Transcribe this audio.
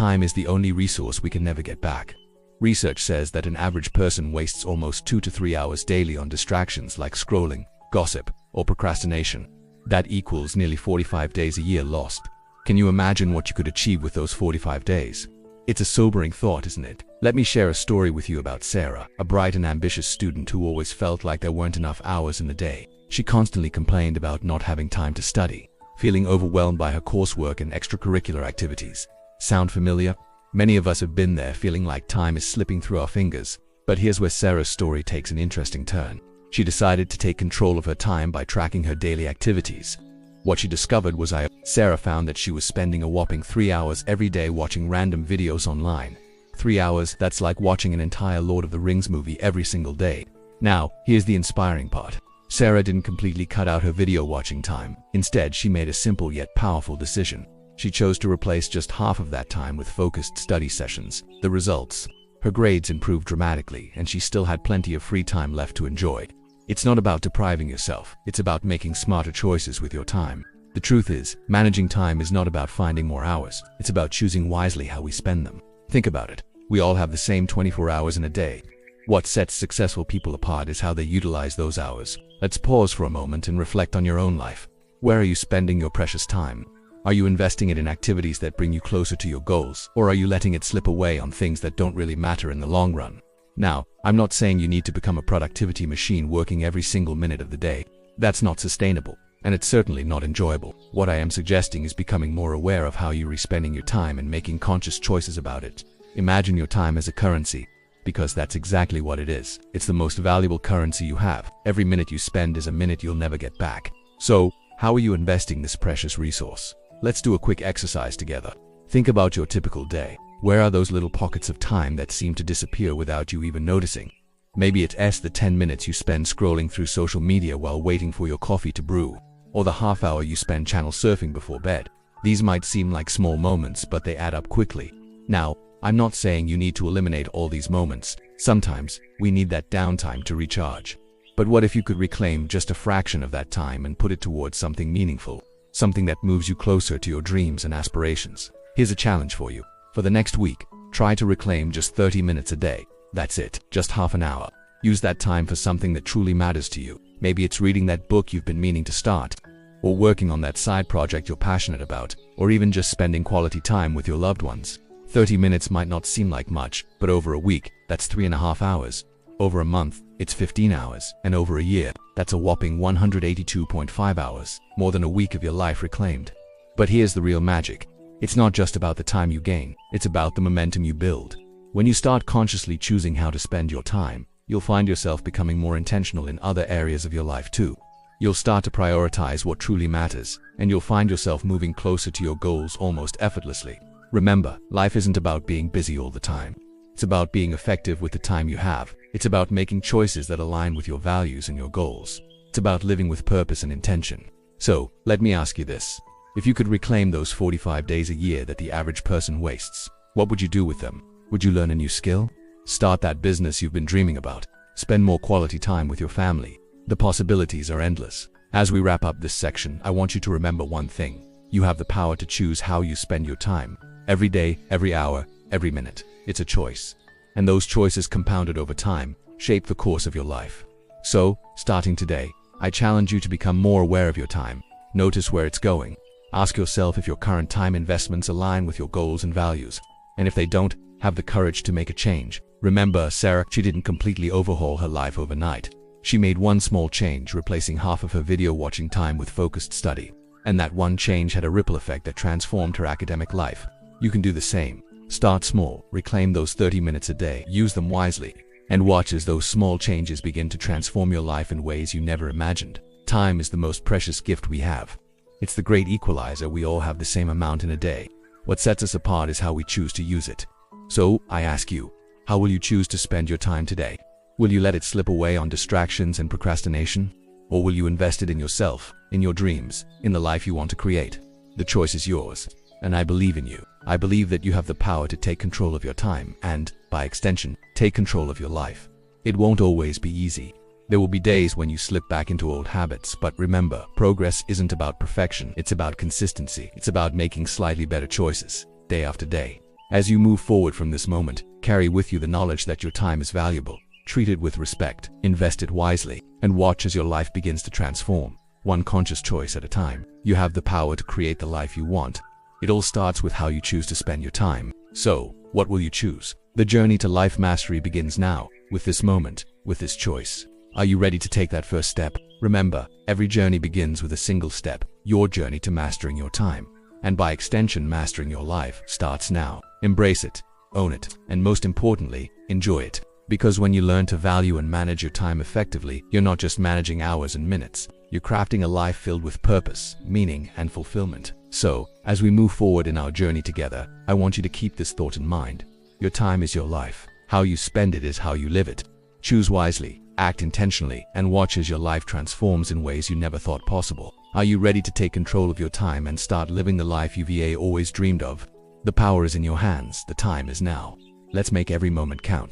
time is the only resource we can never get back. Research says that an average person wastes almost 2 to 3 hours daily on distractions like scrolling, gossip, or procrastination. That equals nearly 45 days a year lost. Can you imagine what you could achieve with those 45 days? It's a sobering thought, isn't it? Let me share a story with you about Sarah, a bright and ambitious student who always felt like there weren't enough hours in the day. She constantly complained about not having time to study, feeling overwhelmed by her coursework and extracurricular activities. Sound familiar? Many of us have been there, feeling like time is slipping through our fingers. But here's where Sarah's story takes an interesting turn. She decided to take control of her time by tracking her daily activities. What she discovered was Sarah found that she was spending a whopping 3 hours every day watching random videos online. 3 hours, that's like watching an entire Lord of the Rings movie every single day. Now, here's the inspiring part. Sarah didn't completely cut out her video watching time. Instead, she made a simple yet powerful decision. She chose to replace just half of that time with focused study sessions. The results? Her grades improved dramatically, and she still had plenty of free time left to enjoy. It's not about depriving yourself, it's about making smarter choices with your time. The truth is, managing time is not about finding more hours, it's about choosing wisely how we spend them. Think about it. We all have the same 24 hours in a day. What sets successful people apart is how they utilize those hours. Let's pause for a moment and reflect on your own life. Where are you spending your precious time? Are you investing it in activities that bring you closer to your goals, or are you letting it slip away on things that don't really matter in the long run? Now, I'm not saying you need to become a productivity machine working every single minute of the day. That's not sustainable, and it's certainly not enjoyable. What I am suggesting is becoming more aware of how you're spending your time and making conscious choices about it. Imagine your time as a currency, because that's exactly what it is. It's the most valuable currency you have. Every minute you spend is a minute you'll never get back. So, how are you investing this precious resource? Let's do a quick exercise together. Think about your typical day. Where are those little pockets of time that seem to disappear without you even noticing? Maybe it's the 10 minutes you spend scrolling through social media while waiting for your coffee to brew, or the half hour you spend channel surfing before bed. These might seem like small moments, but they add up quickly. Now, I'm not saying you need to eliminate all these moments. Sometimes, we need that downtime to recharge. But what if you could reclaim just a fraction of that time and put it towards something meaningful? Something that moves you closer to your dreams and aspirations. Here's a challenge for you. For the next week, try to reclaim just 30 minutes a day. That's it, just half an hour. Use that time for something that truly matters to you. Maybe it's reading that book you've been meaning to start, or working on that side project you're passionate about, or even just spending quality time with your loved ones. 30 minutes might not seem like much, but over a week, that's 3.5 hours. Over a month, it's 15 hours, and over a year, that's a whopping 182.5 hours, more than a week of your life reclaimed. But here's the real magic. It's not just about the time you gain, it's about the momentum you build. When you start consciously choosing how to spend your time, you'll find yourself becoming more intentional in other areas of your life too. You'll start to prioritize what truly matters, and you'll find yourself moving closer to your goals almost effortlessly. Remember, life isn't about being busy all the time. It's about being effective with the time you have. It's about making choices that align with your values and your goals. It's about living with purpose and intention. So, let me ask you this. If you could reclaim those 45 days a year that the average person wastes, what would you do with them? Would you learn a new skill? Start that business you've been dreaming about? Spend more quality time with your family? The possibilities are endless. As we wrap up this section, I want you to remember one thing. You have the power to choose how you spend your time. Every day, every hour, every minute. It's a choice. And those choices compounded over time shape the course of your life. So, starting today, I challenge you to become more aware of your time. Notice where it's going. Ask yourself if your current time investments align with your goals and values. And if they don't, have the courage to make a change. Remember, Sarah, she didn't completely overhaul her life overnight. She made one small change, replacing half of her video watching time with focused study. And that one change had a ripple effect that transformed her academic life. You can do the same. Start small, reclaim those 30 minutes a day, use them wisely, and watch as those small changes begin to transform your life in ways you never imagined. Time is the most precious gift we have. It's the great equalizer. We all have the same amount in a day. What sets us apart is how we choose to use it. So, I ask you, how will you choose to spend your time today? Will you let it slip away on distractions and procrastination? Or will you invest it in yourself, in your dreams, in the life you want to create? The choice is yours, and I believe in you. I believe that you have the power to take control of your time and, by extension, take control of your life. It won't always be easy. There will be days when you slip back into old habits, but remember, progress isn't about perfection, it's about consistency. It's about making slightly better choices, day after day. As you move forward from this moment, carry with you the knowledge that your time is valuable. Treat it with respect, invest it wisely, and watch as your life begins to transform. One conscious choice at a time. You have the power to create the life you want. It all starts with how you choose to spend your time. So, what will you choose? The journey to life mastery begins now, with this moment, with this choice. Are you ready to take that first step? Remember, every journey begins with a single step. Your journey to mastering your time, and by extension mastering your life, starts now. Embrace it, own it, and most importantly, enjoy it. Because when you learn to value and manage your time effectively, you're not just managing hours and minutes. You're crafting a life filled with purpose, meaning, and fulfillment. So, as we move forward in our journey together, I want you to keep this thought in mind. Your time is your life. How you spend it is how you live it. Choose wisely, act intentionally, and watch as your life transforms in ways you never thought possible. Are you ready to take control of your time and start living the life you've always dreamed of? The power is in your hands. The time is now. Let's make every moment count.